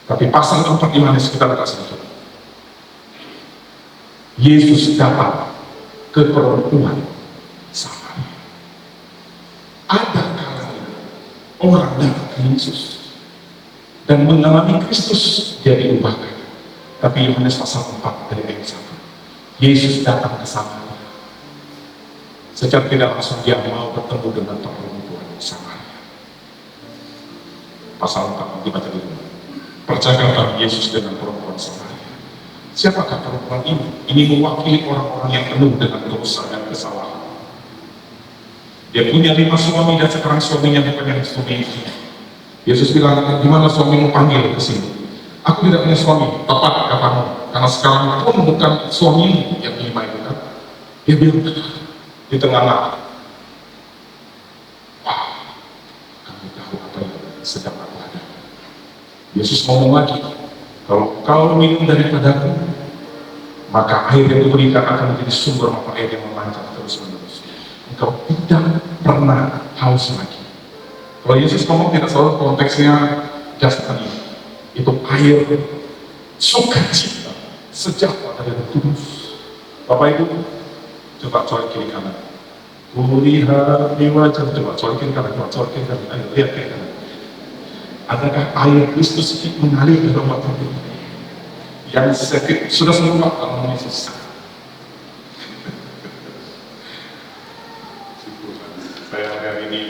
Tapi pasal 4 Yohanes kita lihat sedikit. Yesus datang ke perempuan Samaria. Ada kalanya orang datang ke Yesus dan mengalami Kristus dia diubahkan. Tapi Yohanes pasal 4 dari ayat 1, Yesus datang ke Samaria. Secara tidak langsung dia mau bertemu dengan perempuan Samaria. Pasal 4 dibaca dulu. Percakapan Yesus dengan perempuan Samaria. Siapakah perempuan ini? Ini mewakili orang-orang yang penuh dengan dosa dan kesalahan. Dia punya 5 suami dan sekarang suaminya bukan yang suami itu. Yesus bilang, gimana suamimu panggil ke sini? Aku tidak punya suami, tepat katamu. Karena sekarang aku bukan suami yang 5 itu kan. Dia bilang, di tengah-tengah. Wah, kamu tahu apa yang sedang aku hadapi. Yesus ngomong lagi, kalau kau minum daripadaku, maka air yang kuberikan akan menjadi sumber mata air yang memanjang terus-menerus. Engkau tidak pernah haus lagi. Kalau Yesus ngomong tidak selalu konteksnya jasmani, itu air sukacita, sejahtera dan tulus. Bapak Ibu, coba colek kiri kanan. Kulihat di wajah, coba colek kiri kanan, coba colek kiri kanan. Ayo lihat kiri kanan. Adakah air Kristus mengalir di dalam waktu itu? Yang sakit sudah sembuh kalau Yesus. Saya hari ini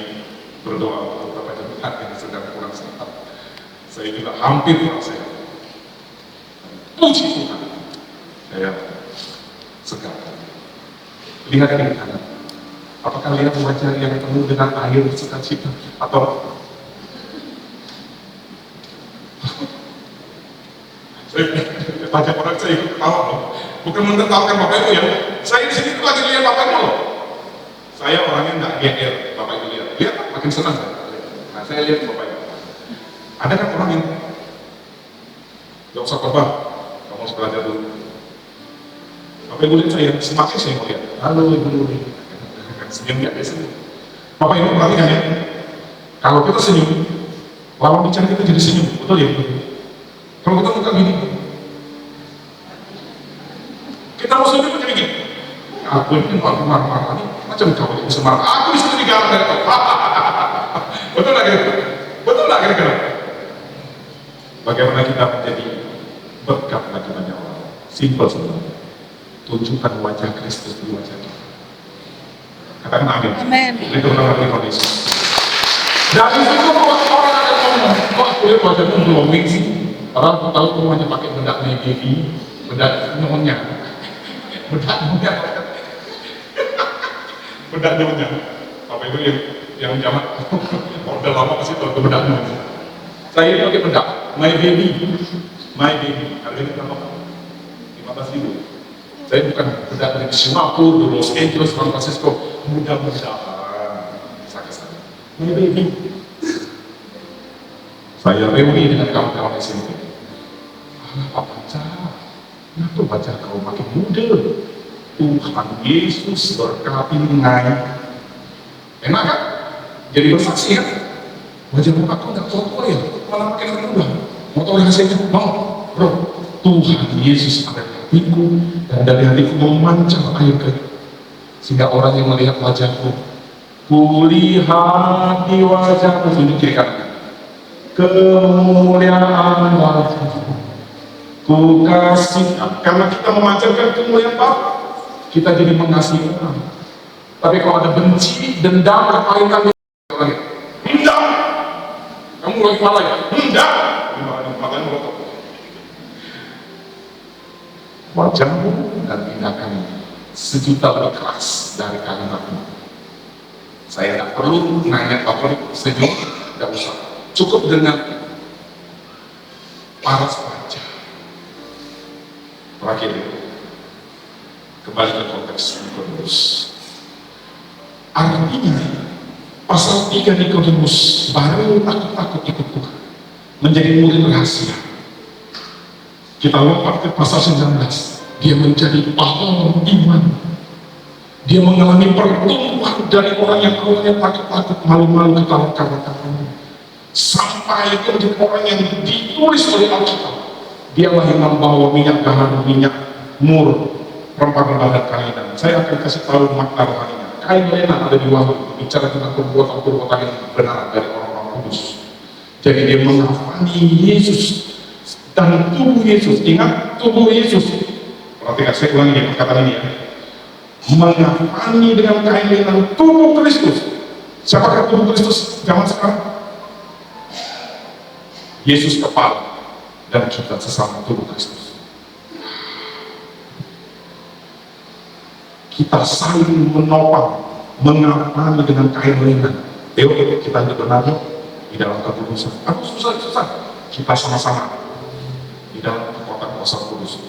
berdoa untuk beberapa jemaat yang sedang kurang sehat. Saya juga hampir kurang sehat. Puji Tuhan, saya segar. Lihat kiri kanan. Apakah lihat wajah yang penuh dengan air sukacita atau banyak orang saya ikut ketawa loh. Bukan menertawakan Bapak Ibu ya. Saya di sini lagi lihat Bapak Ibu loh. Saya orangnya nggak GR, Bapak Ibu lihat. Lihat makin senang saya. Nah, saya lihat Bapak Ibu. Ada kan orang yang nggak usah terbang, kamu harus belajar dulu. Bapak Ibu lihat saya, semakin saya mau lihat. Halo Ibu Nuri. Senyum nggak biasa. Bapak Ibu perhatikan ya. Kalau kita senyum, lawan bicara kita jadi senyum, betul ya? Kalau kita buka gini, kita mau senyum jadi gini. Aku ini orang marah-marah ini macam kau yang bisa marah. Aku bisa jadi galak dari kau. Betul nggak kira-kira? Betul nggak kira-kira? Bagaimana kita menjadi berkat bagi banyak orang? Simpel sebenarnya. Tunjukkan wajah Kristus di wajah kita. Katakan amin. Amin. Itu orang-orang di Indonesia. Dari situ orang akan kok aku lihat wajahmu glowing sih? Padahal aku tahu kamu hanya pakai bedak baby, bedak nyonya, bedak nyonya, bedak nyonya. Apa itu yang zaman udah lama pasti tahu itu bedak nyonya. Saya ini pakai bedak my baby, harganya berapa? 15.000. Saya bukan bedak dari Singapura, dari Los Angeles, San Francisco, mudah-mudahan bisa ke sana. My baby. Saya reuni dengan kawan-kawan SMP. Apa baca? Kenapa baca kau makin muda? Tuhan Yesus berkati naik. Enak kan? Jadi bersaksi kan? Wajah muka kau nggak tua-tua ya? Malah makin muda. Mau tahu hasilnya? Mau? Bro, Tuhan Yesus ada di hatiku, dan dari hatiku memancar air kering. Sehingga orang yang melihat wajahku, kulihat di wajahku, tunjuk kiri kanan, kemuliaan wajahmu, ku kasih. Karena kita memancarkan kemuliaan Bapa, kita jadi mengasihi orang. Tapi kalau ada benci, dendam, kepaitan, dendam, kamu lagi malah ya, dendam, makanya melotot. Wajahmu dan tindakanmu sejuta lebih keras dari kalimatmu. Saya tidak perlu nanya apa sejuk, tidak usah. Cukup dengan paras wajah. Terakhir, kembali ke konteks Nikodemus. Artinya, pasal 3 Nikodemus baru takut-takut ikut Tuhan, menjadi murid rahasia. Kita lompat ke pasal 19, dia menjadi pahlawan iman. Dia mengalami pertumbuhan dari orang yang awalnya takut-takut, malu-malu, ketawa-tawa, sampai dia menjadi orang yang ditulis oleh Alkitab. Dialah yang membawa minyak gaharu, minyak mur, rempah-rempah dan kainan. Saya akan kasih tahu makna rohaninya. Kain lenan ada di Wahyu, bicara tentang perbuatan-perbuatan yang benar dari orang-orang kudus. Jadi dia mengafani Yesus dan tubuh Yesus. Ingat, tubuh Yesus. Perhatikan, saya ulangi ya perkataan ini ya. Mengafani dengan kain lenan tubuh Kristus. Siapakah tubuh Kristus zaman sekarang? Yesus kepala dan kita sesama tubuh Kristus. Kita saling menopang, mengafani dengan kain lenan. Yuk kita hidup benar di dalam kekudusan. Aku susah. Kita sama-sama di dalam kekuatan kuasa kudus.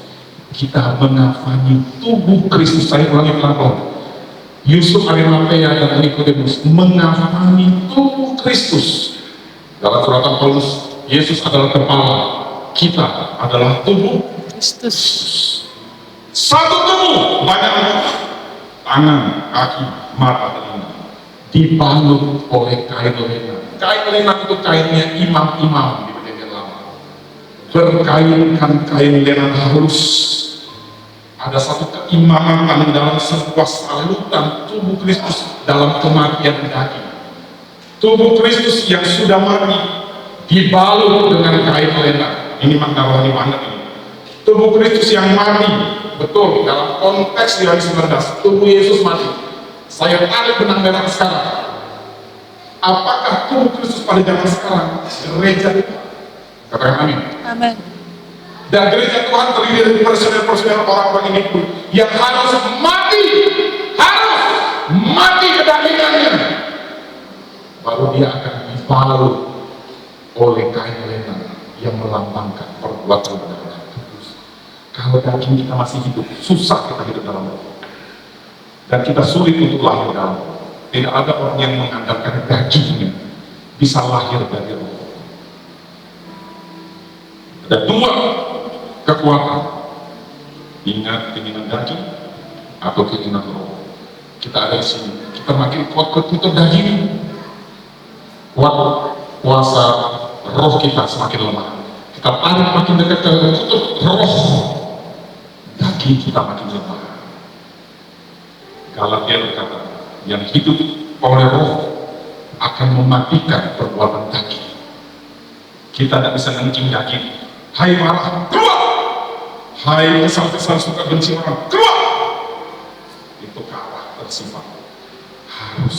Kita mengafani tubuh Kristus. Saya ulangi pelan-pelan. Yusuf, Arimatea, dan Nikodemus mengafani tubuh Kristus. Dalam suratan Paulus, Yesus adalah kepala, kita adalah tubuh Kristus. Satu tubuh, banyak anggota, tangan, kaki, mata, telinga, dibalut oleh kain lenan. Kain lenan itu kainnya imam-imam di Perjanjian Lama. Berkainkan kain lenan halus. Ada satu keimamatan dalam sebuah salutan tubuh Kristus dalam kematian daging. Tubuh Kristus yang sudah mati dibalut dengan kain lenan. Ini makna rohani banget ini. Tubuh Kristus yang mati, betul dalam konteks di hari 19, tubuh Yesus mati. Saya tarik benang merah sekarang. Apakah tubuh Kristus pada zaman sekarang gereja Tuhan? Katakan amin. Amin. Dan gereja Tuhan terdiri dari personel-personel orang-orang ini pun yang harus mati kedagingannya, baru dia akan dibalut oleh kain lenan yang melambangkan perbuatan benar. Kalau daging kita masih hidup, susah kita hidup dalam roh. Dan kita sulit untuk lahir dalam roh. Tidak ada orang yang mengandalkan dagingnya bisa lahir dari roh. Ada dua kekuatan. Ingat, keinginan daging atau keinginan roh. Kita ada di sini. Kita makin kuat untuk daging, kuat kuasa roh kita semakin lemah. Kita tarik makin dekat ke roh, daging kita makin lemah. Galatia berkata, yang hidup oleh roh akan mematikan perbuatan daging. Kita tidak bisa ngencing daging. Hai marah, keluar! Hai kesal-kesal suka benci orang, keluar! Itu karakter sifat. Harus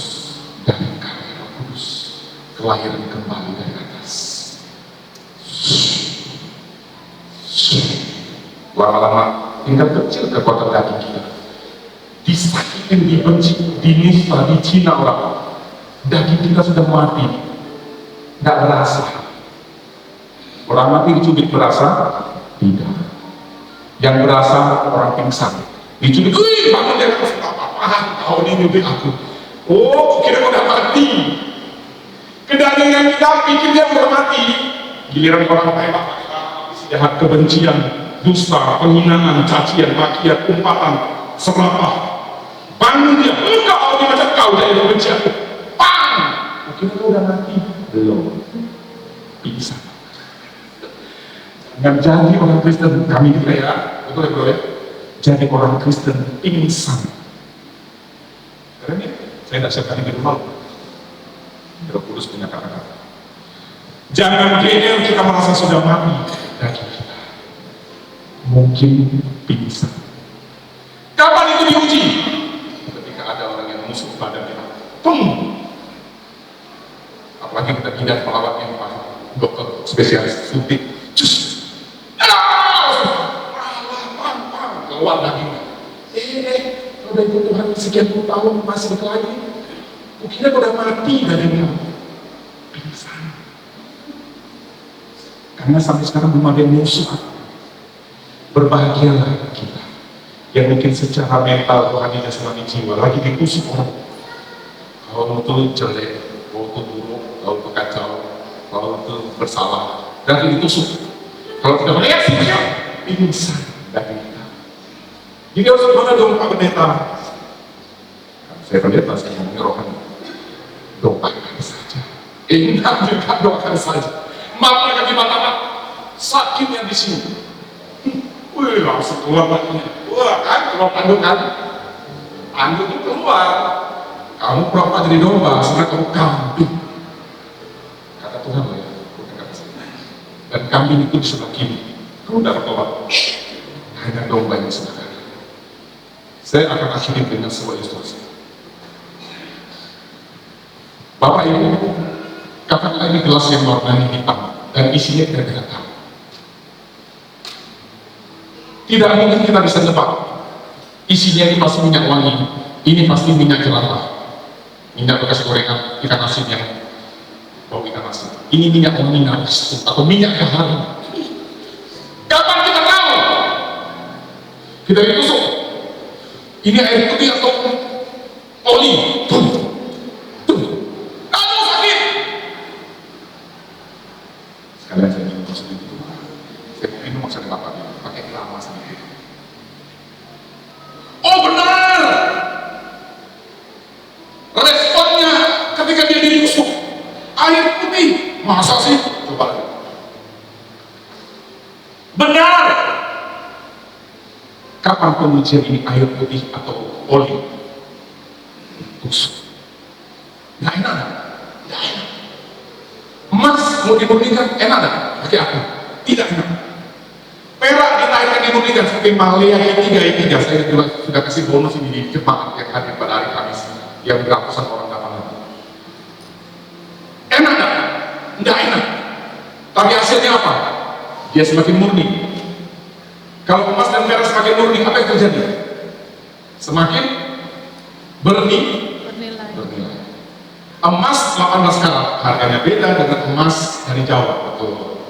dari karya Roh Kudus, kelahiran kembali dari atas. lama-lama tingkat kecil kekuatan daging kita, disakitin, dibenci, dinista, dicina orang, daging kita sudah mati, nggak berasa. Orang mati dicubit berasa? Tidak. Yang berasa orang pingsan, dicubit, wih bangun dia nggak apa-apa, kau ini nyubit aku. Oh, kira udah mati. Kedaging yang kita pikir dia udah mati, giliran orang tembak jahat, kebencian, dusta, penghinaan, cacian, makian, umpatan, serapah, bangun dia, engkau ini macam kau dari kebencian, pang, mungkin kau udah mati, belum, pingsan. Jangan jadi orang Kristen, kami kita ya, betul ya bro ya, jadi orang Kristen pingsan. Keren ya, saya tidak siap kali di rumah. Roh Kudus punya kata-kata. Jangan GL kita merasa sudah mati daging kita, mungkin pingsan. Kapan itu diuji? Ketika ada orang yang musuh badan kita, apalagi kita tidak melawat yang dokter spesialis suntik, keluar dagingnya. Udah ikut Tuhan sekian puluh tahun masih berkelahi, kukira udah mati dagingnya, pingsan. Karena sampai sekarang belum ada yang musuh. Berbahagialah kita yang mungkin secara mental, rohani, jasmani, jiwa lagi ditusuk orang. Kau itu jelek, kau itu buruk, kau itu kacau, kau itu bersalah, dan ditusuk. Kalau tidak melihat sikap, pingsan daging kita. Jadi harus gimana dong Pak Pendeta? Saya pendeta, saya ngomongnya rohani. Doakan saja. Ingat juga doakan saja. Mata kaki mata sakitnya di sini. Wih, langsung keluar matanya. Wah, kan keluar tanduk kan? Tanduk itu keluar. Kamu pura-pura jadi domba, sebenarnya kamu kambing. Kata Tuhan loh ya, dan kambing itu di sebelah kiri. Kamu udah keluar. Hanya domba yang sebelah kanan. Saya akan akhiri dengan sebuah ilustrasi. Bapak Ibu, katakanlah ini gelas yang warnanya hitam dan isinya kira-kira tahu. Tidak mungkin kita bisa nebak isinya ini pasti minyak wangi, ini pasti minyak jelantah, minyak bekas gorengan, ikan asin yang bau ikan asin, ini minyak wangi nafsu atau minyak gaharu. Kapan kita tahu? Kita ditusuk, ini air putih atau oli. Kamu sakit. Sekalian saya minum sedikit. Saya minum maksudnya apa? Pakai lama sedikit. Oh benar. Responnya ketika dia ditusuk air putih. Masa sih? Coba lagi. Benar. Kapan pengujian ini air putih atau oli? Tusuk. Nggak enak. Nggak enak. Emas mau dimurnikan enak nggak? Pakai apa? Tidak enak. Perak dinaikkan dimurnikan seperti Malia E3. Saya juga sudah kasih bonus ini di jemaat yang hadir pada hari Kamis yang ratusan orang datang. Enak nggak? Nggak enak. Tapi hasilnya apa? Dia semakin murni. Kalau emas dan perak semakin murni, apa yang terjadi? Semakin bernilai. Emas 18 karat, harganya beda dengan emas dari Jawa, betul.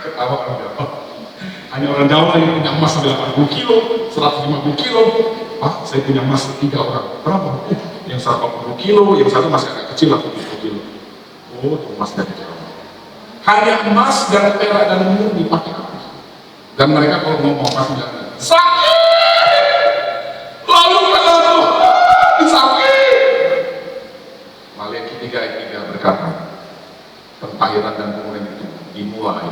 Ketawa orang Jawa. Hanya orang Jawa yang punya emas sampai 80 kilo, 150 kilo. Pak, saya punya emas 3 orang. Berapa? Yang 180 kilo, yang satu masih agak kecil lah, 70 kilo. Oh, itu emas dari Jawa. Hanya emas dan perak dan murni dipakai apa? Dan mereka kalau ngomong emas bilang, sakit! Lalu kenapa? Sakit! Malia E3 berkata, pentahiran dan pemurnian itu dimulai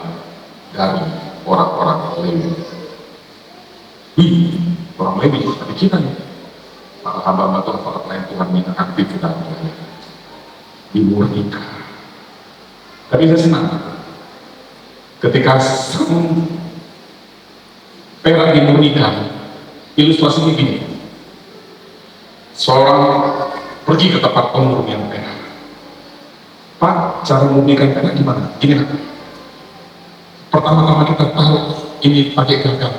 dari orang-orang Lewi. Orang Lewi seperti kita nih, para hamba-hamba Tuhan, para pelayan Tuhan minta aktif kita dimurnikan. Tapi saya senang ketika perak dimurnikan, ilustrasinya gini, seorang pergi ke tempat pemurnian perak. Pak, cara memurnikan perak gimana? Gini lah, Pertama-tama kita taruh ini pakai gagang,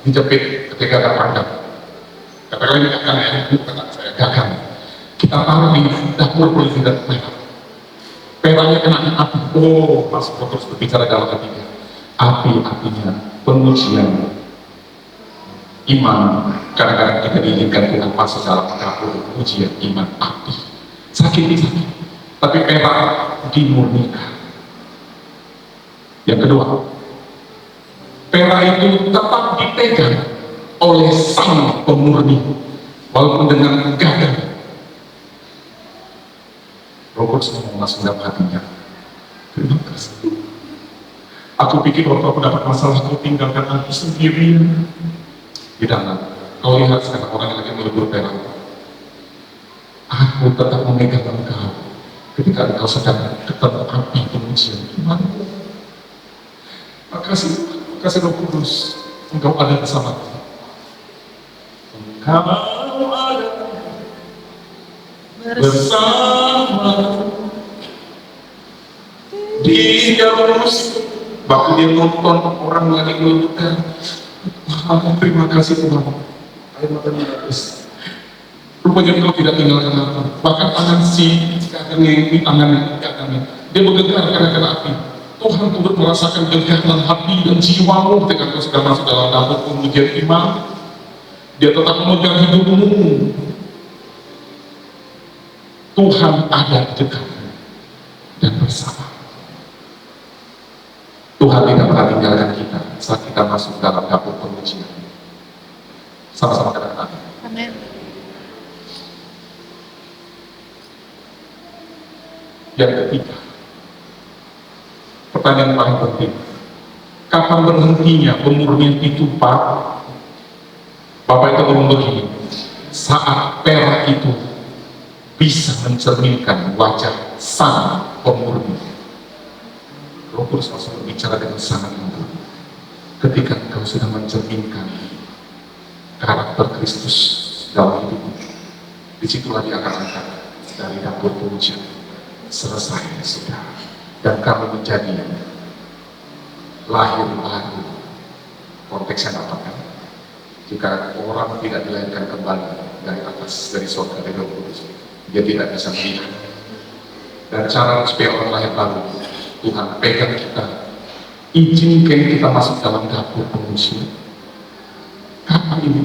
dijepit ketika gagang panggang. Katakanlah ini gagang ya, bukan saya gagang. Kita taruh di dapur tidak perak. Peraknya kena api. Oh, Mas terus berbicara dalam hatinya. Api-apinya pengujian iman. Kadang-kadang kita diizinkan Tuhan masuk dalam dapur ujian iman api. Sakit. Tapi perak dimurnikan. Yang kedua, perak itu tetap dipegang oleh sang pemurni, walaupun dengan gagal. Robert ngomong langsung dalam hatinya, terima kasih. Aku pikir waktu aku dapat masalah, kau tinggalkan aku sendirian. Tidak, kau lihat sekarang orang yang lagi melebur perak. Aku tetap memegang engkau ketika engkau sedang ketemu api pengujian imanmu. Makasih Roh Kudus, engkau ada bersamaku. Engkau ada bersama dia musik. Waktu dia nonton orang lagi melututkan, terima kasih Tuhan. Air matanya habis. Rupanya engkau tidak tinggalkan aku. Bahkan tangan si tangannya, dia bergetar karena kena api. Tuhan turut merasakan genggaman hati dan jiwamu ketika kau sudah masuk dalam dapur pengujian iman. Dia tetap memegang hidupmu. Tuhan ada di dekatmu dan bersama. Tuhan tidak pernah tinggalkan kita saat kita masuk dalam dapur pengujian. Sama-sama katakan amin. Yang ketiga, pertanyaan paling penting, kapan berhentinya pemurnian itu, Pak? Bapak itu ngomong begini, saat perak itu bisa mencerminkan wajah sang pemurni. Roh Kudus langsung berbicara dengan sangat lembut. Ketika engkau sudah mencerminkan karakter Kristus dalam hidupmu, disitulah dia akan angkat dari dapur pengujian. Selesai sudah, dan kamu menjadi lahir baru. Konteksnya apa kan? Jika orang tidak dilahirkan kembali dari atas, dari surga, dari Roh Kudus, dia tidak bisa melihat. Dan cara supaya orang lahir baru, Tuhan pegang kita, izinkan kita masuk dalam dapur pengujian. Kapan ini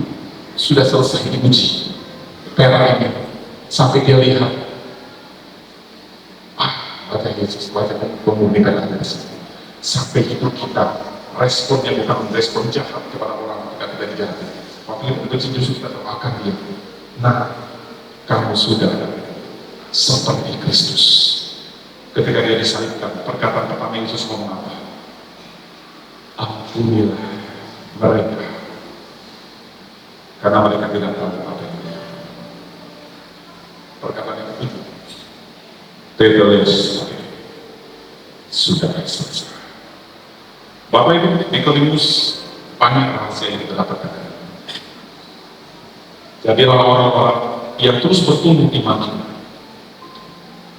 sudah selesai diuji perak ini, sampai dia lihat wajah Yesus, wajah pemurni perak ada di sini. Sampai hidup kita responnya bukan respon jahat kepada orang ketika kita dijahati. Waktu itu Yesus sudah doakan dia, nah kamu sudah seperti Kristus. Ketika dia disalibkan, perkataan pertama Yesus ngomong apa? Ampunilah mereka, karena mereka tidak tahu apa yang mereka. Perkataan yang kedua, Teteles sudah selesai. Bapak Ibu, Nikodemus banyak rahasia yang kita dapatkan. Jadilah orang-orang yang terus bertumbuh imannya.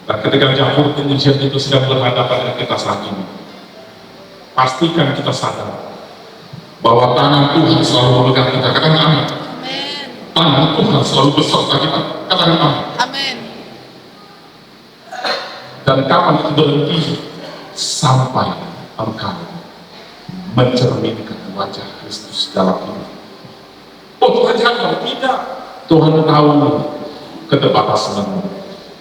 Dan ketika dapur pengujian itu sedang berhadapan dengan kita saat ini, pastikan kita sadar bahwa tangan Tuhan selalu memegang kita. Katakan amin. Tangan Tuhan selalu beserta kita. Katakan amin. Dan kapan itu berhenti? Sampai engkau mencerminkan wajah Kristus dalam hidup. Oh Tuhan jangan, tidak. Tuhan tahu keterbatasanmu.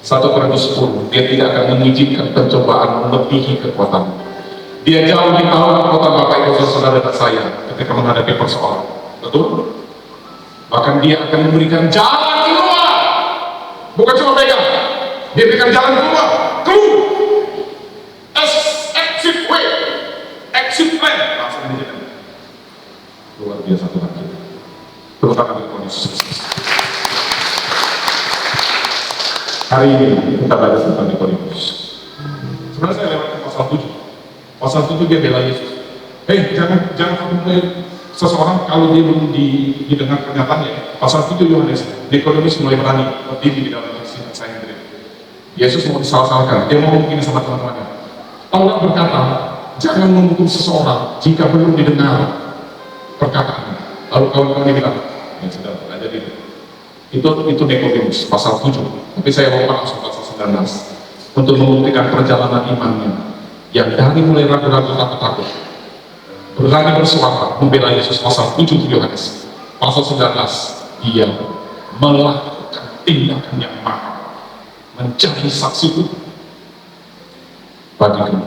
1 Korintus 10, dia tidak akan mengizinkan pencobaan melebihi kekuatan. Dia jauh lebih tahu kekuatan Bapak Ibu Saudara dan saya ketika menghadapi persoalan. Betul? Bahkan dia akan memberikan jalan keluar. Bukan cuma pegang, dia berikan jalan keluar. Exit way, exit plan. Langsung dijadikan. Luar biasa Tuhan kita. Terutama di kondisi hari ini kita baca tentang Nikodemus. Sebenarnya saya lewat ke pasal 7. Pasal 7 dia bela Yesus. Jangan kamu seseorang kalau dia belum didengar pernyataannya. Pasal 7 Yohanes, Nikodemus mulai berani berdiri di dalam saya sendiri. Yesus mau disalah-salahkan. Dia mau begini sama teman-temannya. Allah berkata, jangan mengutuk seseorang jika belum didengar perkataannya. Lalu kawan-kawan bilang, ya sudah, nggak jadi. Itu Nikodemus pasal 7. Tapi saya lompat langsung pasal 19 untuk membuktikan perjalanan imannya yang dari mulai ragu-ragu takut-takut berani bersuara membela Yesus. Pasal 7 Yohanes pasal 19, dia melakukan tindakan yang mahal menjadi saksi bagi dunia.